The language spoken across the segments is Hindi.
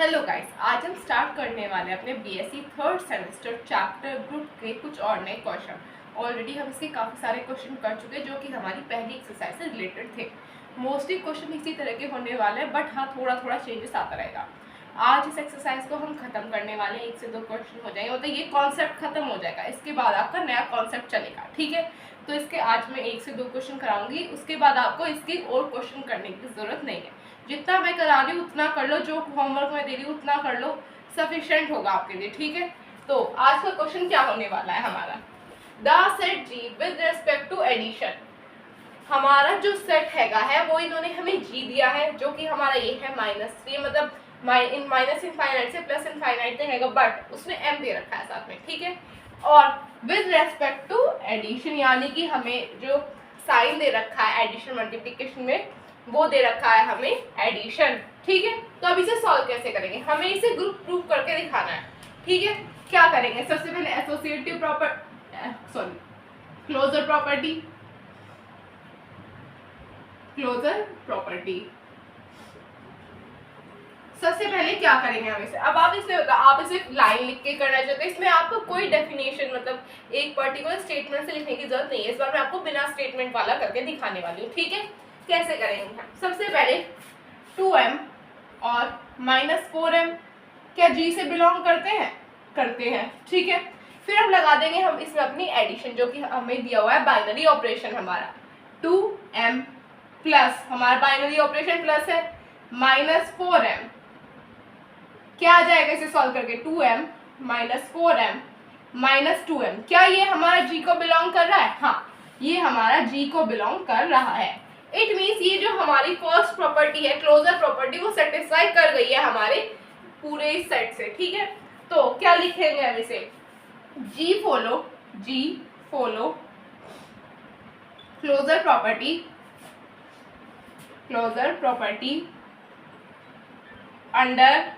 हेलो गाइस, आज हम स्टार्ट करने वाले हैं अपने BSc third semester chapter group के कुछ और नए क्वेश्चन। ऑलरेडी हम इसके काफ़ी सारे क्वेश्चन कर चुके हैं जो कि हमारी पहली एक्सरसाइज से रिलेटेड थे। मोस्टली क्वेश्चन इसी तरह के होने वाले हैं, बट हाँ थोड़ा थोड़ा चेंजेस आता रहेगा। आज इस एक्सरसाइज को हम खत्म करने वाले हैं, 1 से 2 क्वेश्चन हो जाएंगे, मतलब ये कॉन्सेप्ट खत्म हो जाएगा। इसके बाद आपका नया कॉन्सेप्ट चलेगा, ठीक है। तो इसके आज मैं 1 से 2 क्वेश्चन कराऊंगी, उसके बाद आपको इसकी और क्वेश्चन करने की ज़रूरत नहीं है। जितना मैं करा रही हूँ उतना कर लो, जो होमवर्क मैं दे रही हूँ उतना कर लो, सफिशिएंट होगा आपके लिए, ठीक है। तो आज का क्वेश्चन क्या होने वाला है हमारा, the set G with respect to addition. हमारा जो सेट हैगा है वो इन्होंने हमें जी दिया है, जो कि हमारा ये है -3, मतलब माइनस इनफाइनाइट से प्लस इनफाइनाइट तक हैगा, बट उसमें m दे रखा है साथ में, ठीक है। और विद रेस्पेक्ट टू एडिशन, यानी कि हमें जो साइन दे रखा है एडिशन मल्टीप्लिकेशन में, वो दे रखा है हमें एडिशन, ठीक है। तो अब इसे सॉल्व कैसे करेंगे, हमें इसे ग्रुप प्रूफ करके दिखाना है, ठीक है। क्या करेंगे, सबसे पहले एसोसिएटिव क्लोजर प्रॉपर्टी। सबसे पहले क्या करेंगे हम इसे, अब आप इसे आप इसे लाइन लिख के करना चाहते हैं, इसमें आपको कोई डेफिनेशन मतलब एक पर्टिकुलर स्टेटमेंट से लिखने की जरूरत नहीं है। इस बार मैं आपको बिना स्टेटमेंट वाला करके दिखाने वाली हूँ, ठीक है। कैसे करेंगे हम, सबसे पहले 2m और -4m क्या g से बिलोंग करते हैं, ठीक है। फिर हम लगा देंगे हम इसमें अपनी एडिशन, जो कि हमें दिया हुआ है बाइनरी ऑपरेशन हमारा 2m प्लस, हमारा बाइनरी ऑपरेशन प्लस है -4m, क्या आ जाएगा इसे सॉल्व करके, 2m -4m -2m, क्या ये हमारा g को बिलोंग कर रहा है, हाँ ये हमारा g को बिलोंग कर रहा है। इट मीन्स ये जो हमारी फर्स्ट प्रॉपर्टी है क्लोजर प्रॉपर्टी, वो सेटिस्फाई कर गई है हमारे पूरे इस सेट से, ठीक है। तो क्या लिखेंगे हम इसे, g follow closure property under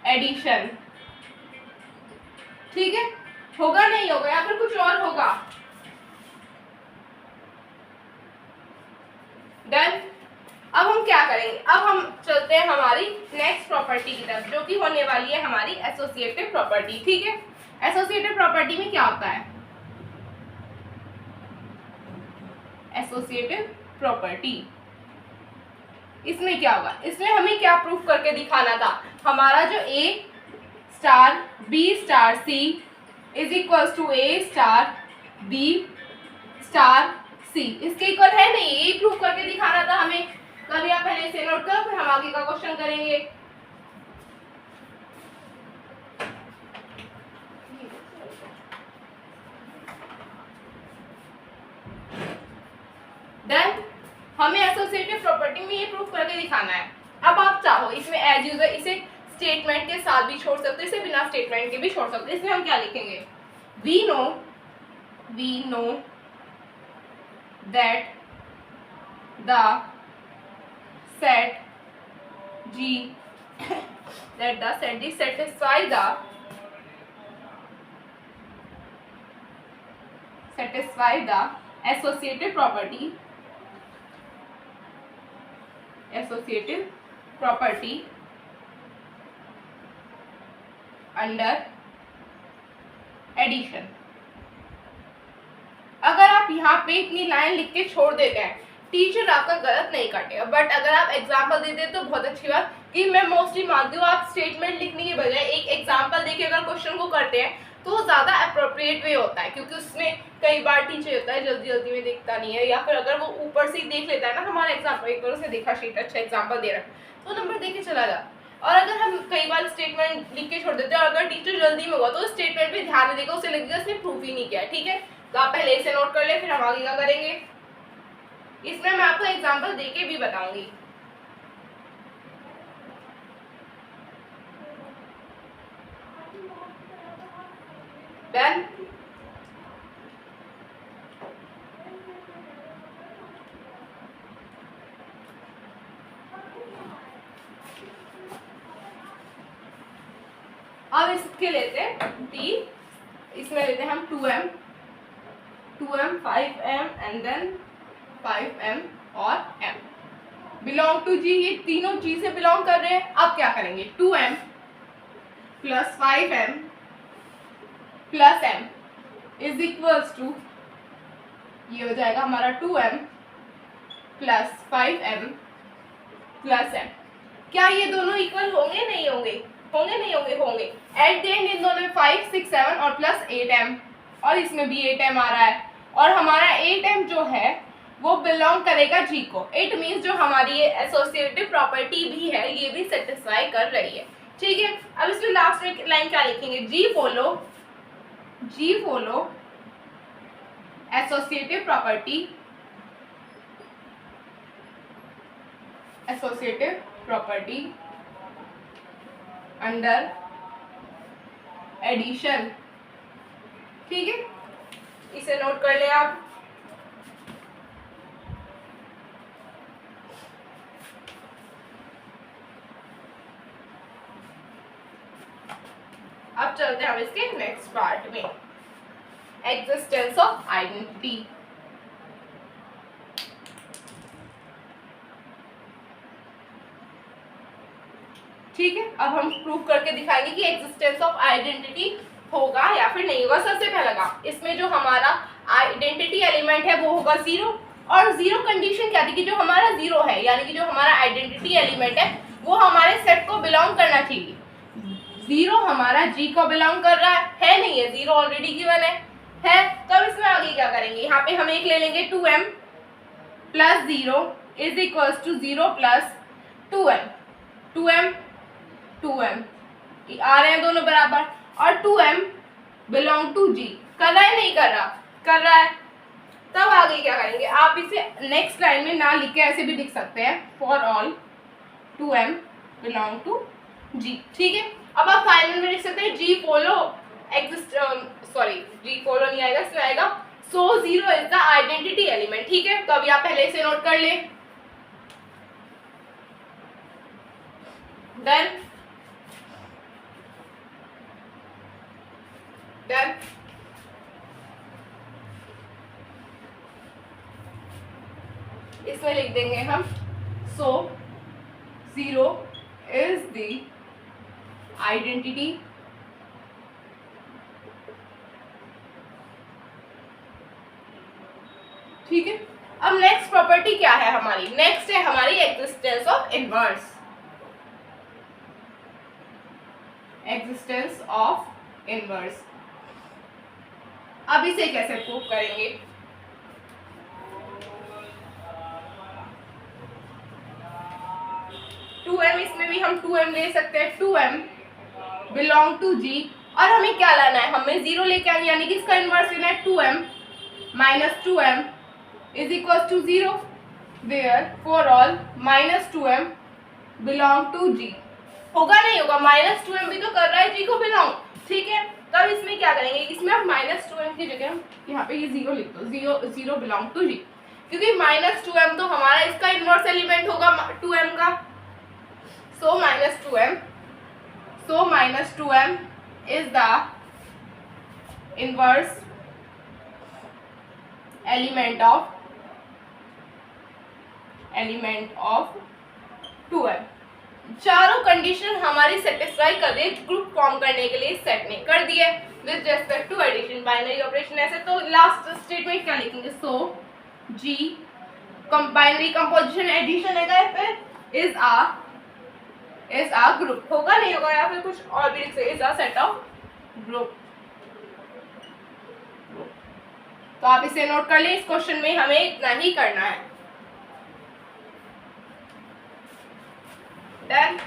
addition, ठीक है। होगा नहीं होगा, या फिर कुछ और होगा, डन। अब हम क्या करेंगे, अब हम चलते हैं हमारी नेक्स्ट प्रॉपर्टी की तरफ, जो कि होने वाली है हमारी एसोसिएटिव प्रॉपर्टी, ठीक है। एसोसिएटिव प्रॉपर्टी में क्या होता है, एसोसिएटिव प्रॉपर्टी, इसमें क्या होगा, इसमें हमें क्या प्रूफ करके दिखाना था, हमारा जो a star b star c is equal to a star b star c, इसके इक्वल है नहीं, ये प्रूफ करके दिखाना था हमें। कभी आप पहले इसे नोट करो, फिर हम आगे का क्वेश्चन करेंगे। डन, हमें एसोसिएटिव प्रॉपर्टी में ये प्रूफ करके दिखाना है। अब आप चाहो इसमें एज यूजर इसे स्टेटमेंट के साथ भी छोड़ सकते हो, इसे बिना स्टेटमेंट के भी छोड़ सकते हो। इसमें हम क्या लिखेंगे, we know that the set G satisfy the associative property under addition। अगर आप यहाँ पे इतनी लाइन लिख के छोड़ देते हैं, टीचर आपका गलत नहीं काटेगा, बट अगर आप एग्जाम्पल देते हैं तो बहुत अच्छी बात, कि मैं मोस्टली मानती हूँ आप स्टेटमेंट लिखने के बजाय एक एग्जाम्पल देके अगर क्वेश्चन को करते हैं तो वो ज़्यादा अप्रोप्रिएट वे होता है, क्योंकि उसमें कई बार टीचर होता है जल्दी जल्दी में देखता नहीं है, या फिर अगर वो ऊपर से ही देख लेता है ना, हमारा एग्जाम्पल एक बार उसने देखा शीट अच्छा एग्जाम्पल दे रहा है तो नंबर दे के चला जा। और अगर हम कई बार स्टेटमेंट लिख के छोड़ देते हैं और अगर टीचर जल्दी में होगा तो स्टेटमेंट पे ध्यान नहीं देगा, उसे लगेगा उसने प्रूफ ही नहीं किया, ठीक है। तो आप पहले इसे नोट कर ले, फिर हम आगे क्या करेंगे। इसमें मैं आपको एग्जांपल देके भी बताऊंगी। डन, अब इसके लेते हैं डी, इसमें लेते हैं हम 2m 5m and then 5m और m। बिलोंग टू जी, ये तीनों जी से बिलोंग कर रहे हैं। अब क्या करेंगे, 2m plus 5m plus m is equals to, ये हो जाएगा हमारा 2m plus 5m plus m। क्या ये दोनों इक्वल होंगे, नहीं होंगे, होंगे नहीं होंगे, होंगे। एट द एंड इन दोनों में 5 6 7 और प्लस 8m, और इसमें भी 8m आ रहा है, और हमारा 8m जो है वो बिलोंग करेगा जी को। इट मीन्स जो हमारी ये एसोसिएटिव प्रॉपर्टी भी है ये भी सेटिस्फाई कर रही है, ठीक है। अब इसमें लास्ट में लाइन क्या लिखेंगे, G follow associative property under addition, ठीक है, इसे नोट कर ले आप। अब चलते हैं हम इसके नेक्स्ट पार्ट में, एग्जिस्टेंस ऑफ आइडेंटिटी। ठीक है, अब हम प्रूव करके दिखाएंगे कि एग्जिस्टेंस ऑफ आइडेंटिटी होगा या फिर नहीं होगा। सबसे पहला काम, इसमें जो हमारा आइडेंटिटी एलिमेंट है वो होगा 0, और 0 कंडीशन क्या थी कि जो हमारा 0 है यानी कि जो हमारा आइडेंटिटी एलिमेंट है वो हमारे सेट को बिलोंग करना चाहिए। 0 हमारा जी को बिलोंग कर रहा है नहीं है, 0 ऑलरेडी गिवन है। तो अब इसमें आगे क्या करेंगे, यहाँ पे हम एक ले लेंगे 2m plus 0 is equals to 0 plus 2m आ रहे हैं दोनों बराबर, और 2m बिलोंग टू जी, कर रहा है नहीं कर रहा, कर रहा है। तब आगे क्या करेंगे, आप इसे नेक्स्ट लाइन में ना लिख के ऐसे भी लिख सकते हैं, for all 2m belong to G, ठीक है। अब आप फाइनल में लिख सकते हैं जी फॉलो जी फॉलो नहीं आएगा, इसमें आएगा सो 0 इज द आइडेंटिटी एलिमेंट, ठीक है। तो अभी आप पहले इसे नोट कर ले, डन। इसमें लिख देंगे हम सो 0 इज द आइडेंटिटी ठीक है। अब नेक्स्ट प्रॉपर्टी क्या है हमारी, नेक्स्ट है हमारी existence of inverse, existence of inverse. अब इसे कैसे प्रूव करेंगे, इसमें भी हम 2m ले सकते हैं, 2m बिलोंग टू जी, और हमें क्या लाना है, हमें 0 लेके आना, यानी कि इसका इनवर्स लेना है 2m minus 2m is equal to 0, where for all minus 2m belong to G. होगा नहीं होगा, माइनस 2m भी तो कर रहा है जी को बिलोंग, ठीक है। तब इसमें क्या करेंगे, इसमें आप माइनस 2m की जगह हम यहाँ पे ये 0 लिख दो, 0 बिलोंग टू जी, क्योंकि माइनस 2m तो हमारा इसका इनवर्स एलिमेंट होगा 2m का। So minus 2m is the inverse element of 2m। चारों कंडीशन हमारी सेटिस्फाई कर दी, ग्रुप फॉर्म करने के लिए सेट ने कर दिए with respect to addition, binary operation ऐसे। तो लास्ट स्टेटमेंट क्या लिखेंगे, so G binary composition addition है इज अ ग्रुप, होगा नहीं होगा, या फिर कुछ और भी लिख सकते, is a set of group. तो आप इसे नोट कर ले, इस क्वेश्चन में हमें इतना ही करना है, डन।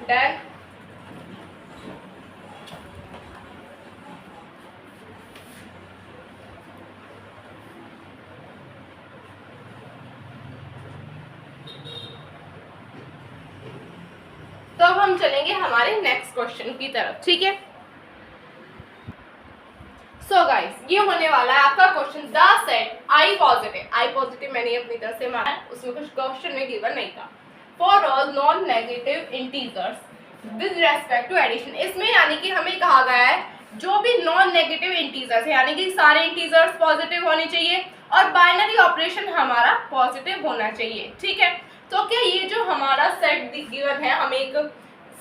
डन। तो अब हम चलेंगे हमारे नेक्स्ट क्वेश्चन की तरफ, ठीक है। सो गाइस, ये होने वाला है आपका question, the set I positive मैंने अपनी तरफ से माना है, उसमें कुछ क्वेश्चन में गिवन नहीं था, for all non negative integers with respect to addition. इसमें यानी कि हमें कहा गया है जो भी नॉन नेगेटिव इंटीजर्स है, यानी कि सारे इंटीजर्स पॉजिटिव होने चाहिए और बाइनरी ऑपरेशन हमारा पॉजिटिव होना चाहिए, ठीक है। तो क्या ये जो हमारा सेट गिवन है, हम एक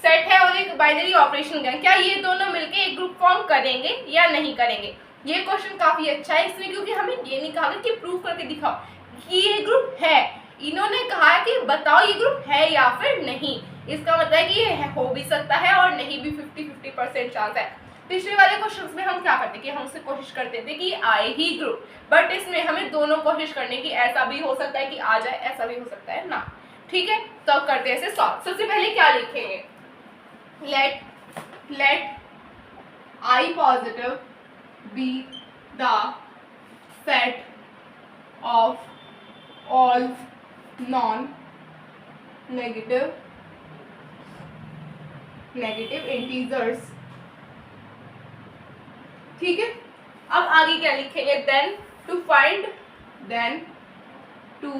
सेट है और एक बाइनरी ऑपरेशन गिवन, क्या ये दोनों मिलके एक ग्रुप फॉर्म करेंगे या नहीं करेंगे? ये क्वेश्चन काफी अच्छा है इसमें, क्योंकि हमें ये नहीं कहा कि प्रूव करके दिखाओ कि ये ग्रुप है, इन्होंने कहा कि बताओ ये ग्रुप है या फिर नहीं। इसका मतलब है कि ये हो भी सकता है और नहीं भी, 50-50% चांस है। पिछले वाले क्वेश्चंस में हम क्या करते कि हम उससे कोशिश करते थे कि आए ही ग्रुप, बट इसमें हमें दोनों कोशिश करने की, ऐसा भी हो सकता है कि आ जाए, ऐसा भी हो सकता है ना, ठीक है। तो अब करते हैं इसे सॉल्व। सबसे पहले क्या लिखेंगे, let I positive be the set of all non-negative integers, ठीक है। अब आगे क्या लिखेंगे, then to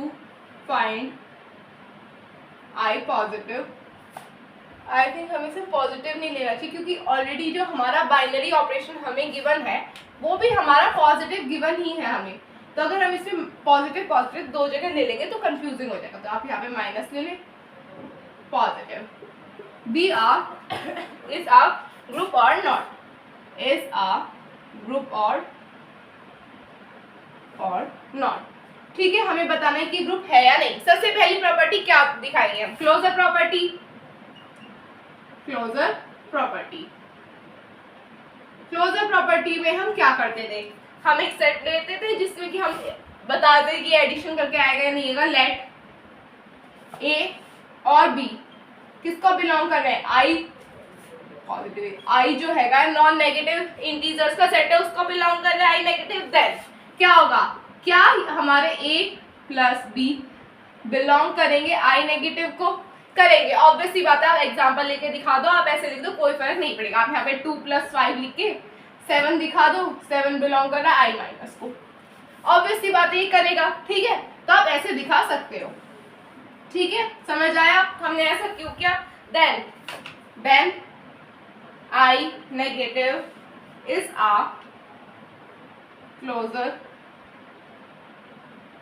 find I positive, I think हमें सिर्फ पॉजिटिव नहीं लेना चाहिए, क्योंकि ऑलरेडी जो हमारा बाइनरी ऑपरेशन हमें गिवन है वो भी हमारा पॉजिटिव गिवन ही है हमें। तो अगर हम इसमें पॉजिटिव पॉजिटिव दो जगह ले लेंगे तो कंफ्यूजिंग हो जाएगा, तो आप यहाँ पे माइनस ले लें, positive B R is a group or not, is a group or not, ठीक है। हमें बताना है कि ग्रुप है या नहीं। सबसे पहली प्रॉपर्टी क्या दिखाएंगे हम, क्लोजर प्रॉपर्टी। क्लोजर प्रॉपर्टी में हम क्या करते थे, हम एक सेट लेते थे जिसमें कि हम बता दें कि एडिशन करके आएगा या नहीं आएगा। लेट ए और बी किसको बिलोंग कर रहे हैं, आई जो हैगा नॉन नेगेटिव इंटीजर्स का सेट है उसको बिलोंग कर रहा है आई नेगेटिव। देन क्या होगा, क्या हमारे ए प्लस बी बिलोंग करेंगे आई नेगेटिव को, करेंगे। ऑब्वियस सी बात है, आप एग्जांपल लेके दिखा दो, आप ऐसे लिख दो कोई फर्क नहीं पड़ेगा। आप यहाँ पे 2+5 लिख के 7 दिखा दो, 7 बिलोंग कर रहा है आई माइनस को, ऑब्वियस सी बात है ये करेगा, ठीक है। तो आप ऐसे दिखा सकते हो, ठीक है, समझ आया हमने ऐसा क्यों किया। Then I negative is a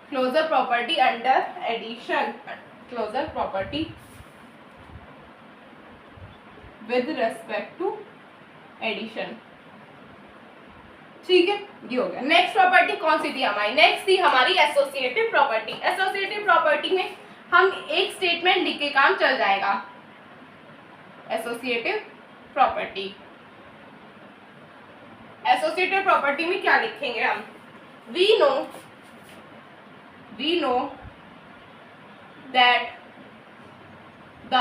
closure property under addition, closure property with respect to addition, ठीक है, ये हो गया। नेक्स्ट प्रॉपर्टी कौन सी थी हमारी, नेक्स्ट थी हमारी एसोसिएटिव प्रॉपर्टी। एसोसिएटिव प्रॉपर्टी में हम एक स्टेटमेंट लिख के काम चल जाएगा। एसोसिएटिव प्रॉपर्टी में क्या लिखेंगे हम, we know that the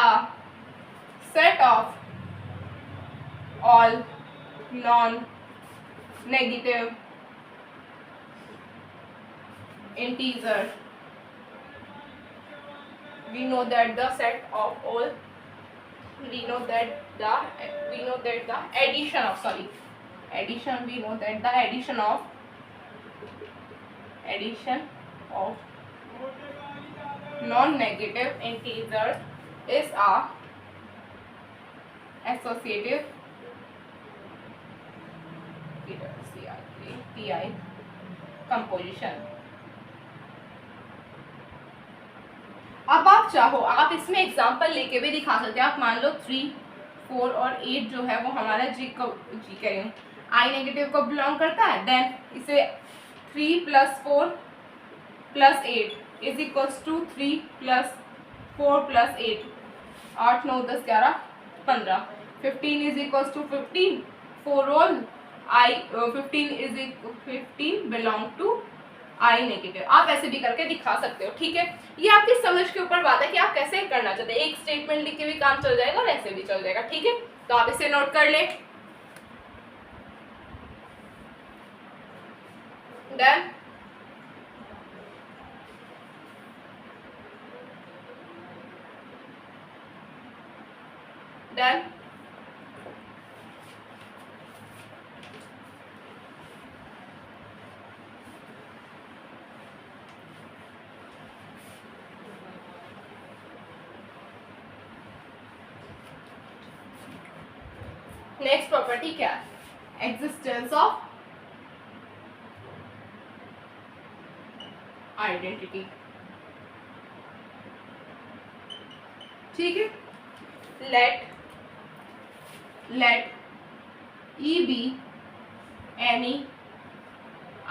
set of all non-negative integers, we know that the addition of non-negative integers is a associative composition. अब आप चाहो आप इसमें एग्जांपल लेके भी दिखा सकते हैं। आप मान लो 3, 4 और 8 जो है वो हमारा जी करें आई नेगेटिव को बिलोंग करता है। देन इसे 3 + 4 + 8 is equals to 3 + 4 + 8, 8, 9, 10, 11, 15, 15 is equals to 15 4 all I 15 belong to I negative. आप ऐसे भी करके दिखा सकते हो, ठीक है। ये आपकी समझ के ऊपर बात है कि आप कैसे करना चाहते हैं। एक स्टेटमेंट लिख के भी काम चल जाएगा और ऐसे भी चल जाएगा, ठीक है। तो आप इसे नोट कर ले। डन नेक्स्ट प्रॉपर्टी क्या है, एग्जिस्टेंस ऑफ आइडेंटिटी। ठीक है, let E be any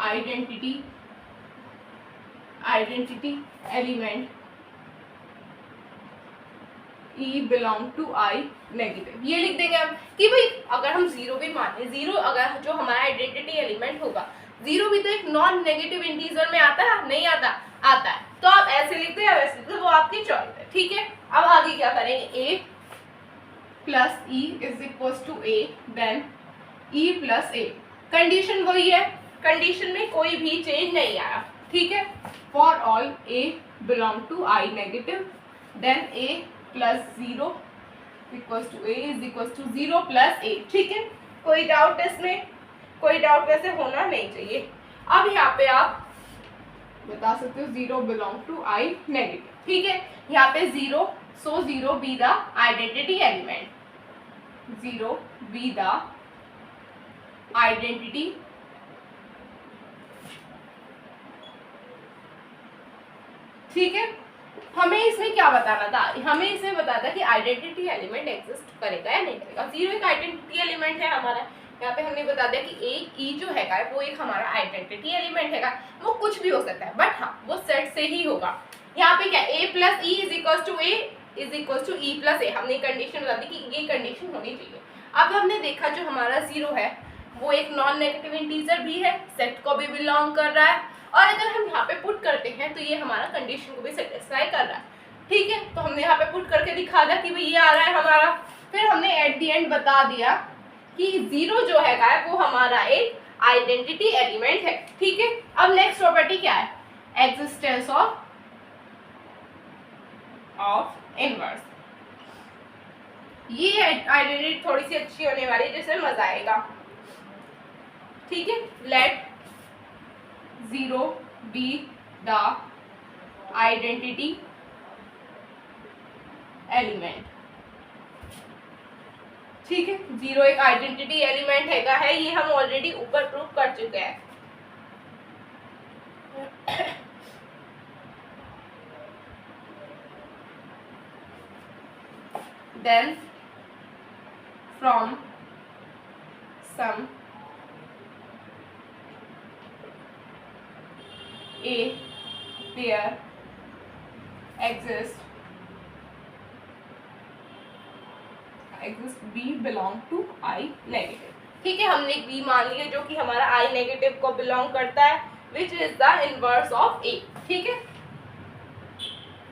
identity element E belong to I negative. ये लिख देंगे हम कि भाई अगर हम जीरो भी माने, जीरो अगर जो हमारा आइडेंटिटी एलिमेंट होगा, जीरो भी तो एक नॉन नेगेटिव इंटीजर में आता है, नहीं आता? आता है। तो आप ऐसे लिखते हैं या वैसे लिखते, वो आपकी चॉइस है। ठीक है, अब आगे क्या करेंगे, A plus E is equal to A, then E plus A. Condition वही है, कंडीशन में कोई भी चेंज नहीं आया। ठीक है, for all A belong to I negative, then A plus zero equals to A is equals to zero plus A. ठीक है, कोई डाउट इसमें? कोई डाउट वैसे होना नहीं चाहिए। अब यहाँ पे आप बता सकते हो zero belong to I negative. ठीक है, यहाँ पे zero, so zero be the identity element, zero be the identity ठीक है, हमें इसमें क्या बताना था? हमें इसमें बताना था कि आइडेंटिटी एलिमेंट एग्जिस्ट करेगा या नहीं करेगा। जीरो एक आइडेंटिटी एलिमेंट है हमारा, यहाँ पे हमने बता दिया कि एक ई जो है वो एक हमारा आइडेंटिटी एलिमेंट है, वो कुछ भी हो सकता है, बट हाँ वो सेट से ही होगा। यहाँ पे क्या, A plus E is equal to A is equal to E plus A, हमने कंडीशन बता दी कि ये कंडीशन होनी चाहिए। अब हमने देखा जो हमारा जीरो है वो एक नॉन नेगेटिव इंटीजर भी है, सेट को भी बिलोंग कर रहा है, और अगर हम यहाँ पे पुट करते हैं तो ये हमारा कंडीशन को भी सेटिस्फाई कर रहा है। ठीक है, तो हमने यहाँ पे पुट करके दिखा दिया कि भाई ये आ रहा है हमारा। फिर हमने एट द एंड बता दिया कि जीरो जो है वो हमारा एक आइडेंटिटी एलिमेंट है। ठीक है, अब नेक्स्ट प्रॉपर्टी क्या है, एग्जिस्टेंस ऑफ इनवर्स। ये आइडेंटिटी थोड़ी सी अच्छी होने वाली है, जिसमें मजा आएगा। ठीक है, let zero be the identity element. ठीक है, जीरो एक आइडेंटिटी एलिमेंट है, ये हम ऑलरेडी ऊपर प्रूव कर चुके हैं। Then from some A there exist B belong to I negative। ठीक है, हमने B मान लिया जो कि हमारा I नेगेटिव को बिलोंग करता है, which is the inverse of A। ठीक है,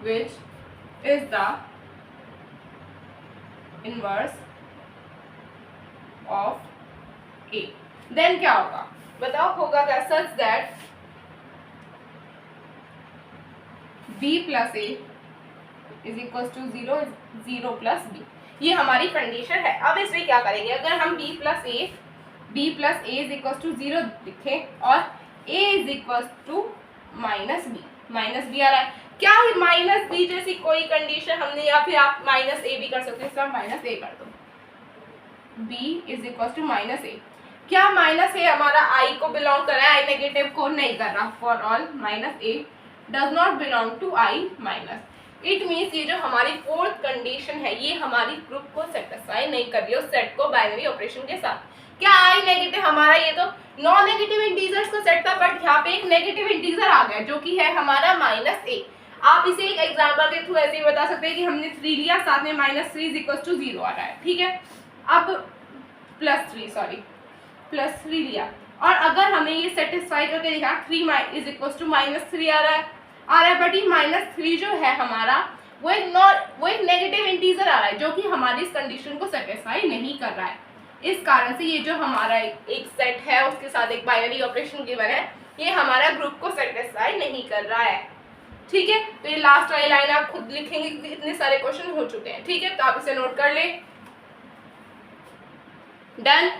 which is the inverse of A। then क्या होगा बताओ, होगा क्या, such that b plus A is equal to zero, zero plus B, ये हमारी कंडीशन है। अब इसमें क्या करेंगे, अगर हम b plus A is equal to zero लिखें और a is equal to minus B आ रहा है, क्या माइनस बी जैसी कोई कंडीशन हमने, या फिर आप माइनस ए भी कर सकते हो, इसका माइनस ए कर दो, b is equal to minus A. क्या माइनस ए हमारा i को बिलोंग कर रहा है, i नेगेटिव को नहीं कर रहा। For all minus A does not belong to I minus, it means ये जो हमारी फोर्थ कंडीशन है ये हमारी ग्रुप को सेटिस्फाई नहीं कर रही है सेट को बाइनरी ऑपरेशन के साथ। क्या I नेगेटिव हमारा, ये तो नॉन नेगेटिव इंटीजर्स का सेट था, बट यहाँ पे एक नेगेटिव इंटीजर आ गया जो कि है हमारा माइनस ए। आप इसे एक एग्जाम्पल के थ्रू ऐसे ही बता सकते हैं कि हमने 3 लिया, साथ में माइनस 3 इज इक्वल टू 0 आ रहा है। ठीक है, अब प्लस 3 लिया, और अगर हमें ये सेटिस्फाई करके दिखा 3 इज इक्वल टू माइनस 3 आ रहा है, बट ये माइनस 3 जो है हमारा वो एक नेगेटिव इंटीजर आ रहा है जो कि हमारी इस कंडीशन को सेटिस्फाई नहीं कर रहा है। इस कारण से ये जो हमारा एक सेट है उसके साथ एक बाइनरी ऑपरेशन गिवन है, ये हमारा ग्रुप को सेटिस्फाई नहीं कर रहा है। ठीक है, तो ये लास्ट वाली लाइन आप खुद लिखेंगे, इतने सारे क्वेश्चन हो चुके हैं। ठीक है, तो आप इसे नोट कर ले। डन।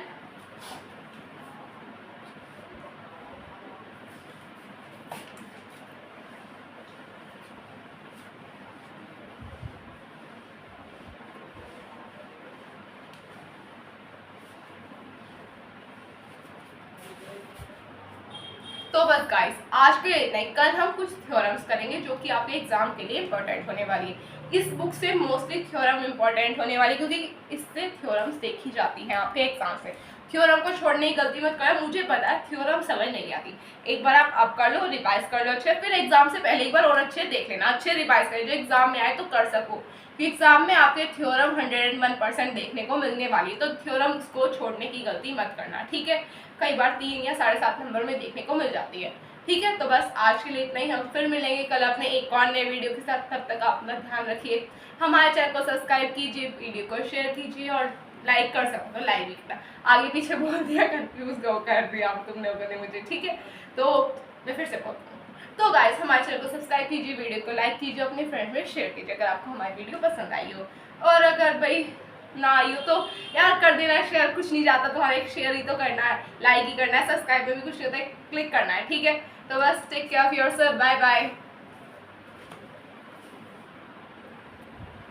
तो बस गाइस आज के नहीं, कल हम कुछ थ्योरम्स करेंगे जो कि आपके एग्जाम के लिए इंपॉर्टेंट होने वाली है। इस बुक से मोस्टली थ्योरम इंपॉर्टेंट होने वाली, क्योंकि इससे थ्योरम्स देखी जाती हैं आपके एग्जाम से। थ्योरम को छोड़ने की गलती मत करना, मुझे पता है थ्योरम समझ नहीं आती। एक बार आप अब कर लो, रिवाइज कर लो अच्छे, फिर एग्जाम से पहले एक बार और अच्छे देख लेना, अच्छे रिवाइज करें जो एग्जाम में आए तो कर सको। एग्जाम में आपके थ्योरम 101% देखने को मिलने वाली है, तो थ्योरम को छोड़ने की गलती मत करना, ठीक है। कई बार 3 या 7.5 नंबर में देखने को मिल जाती है, ठीक है। तो बस आज के लिए इतना ही, हम फिर मिलेंगे कल अपने एक और नए वीडियो के साथ। तब तक आप अपना ध्यान रखिए, हमारे चैनल को सब्सक्राइब कीजिए, वीडियो को शेयर कीजिए और लाइक कर सकते हो, लाइक भी करना, आगे पीछे बोल दिया, कंफ्यूज कर दिया आप तुम लोगों ने मुझे, ठीक है। तो मैं फिर से बोलती हूँ, तो गाइस हमारे चैनल को सब्सक्राइब कीजिए, वीडियो को लाइक कीजिए, अपने फ्रेंड में शेयर कीजिए अगर आपको हमारी वीडियो पसंद आई हो। और अगर भाई ना आई हो तो यार कर देना शेयर, कुछ नहीं जाता तुम्हारा, एक शेयर ही तो करना है, लाइक ही करना है, सब्सक्राइब में भी कुछ नहीं होता है, क्लिक करना है, ठीक है। तो बस take care of yourself, bye bye.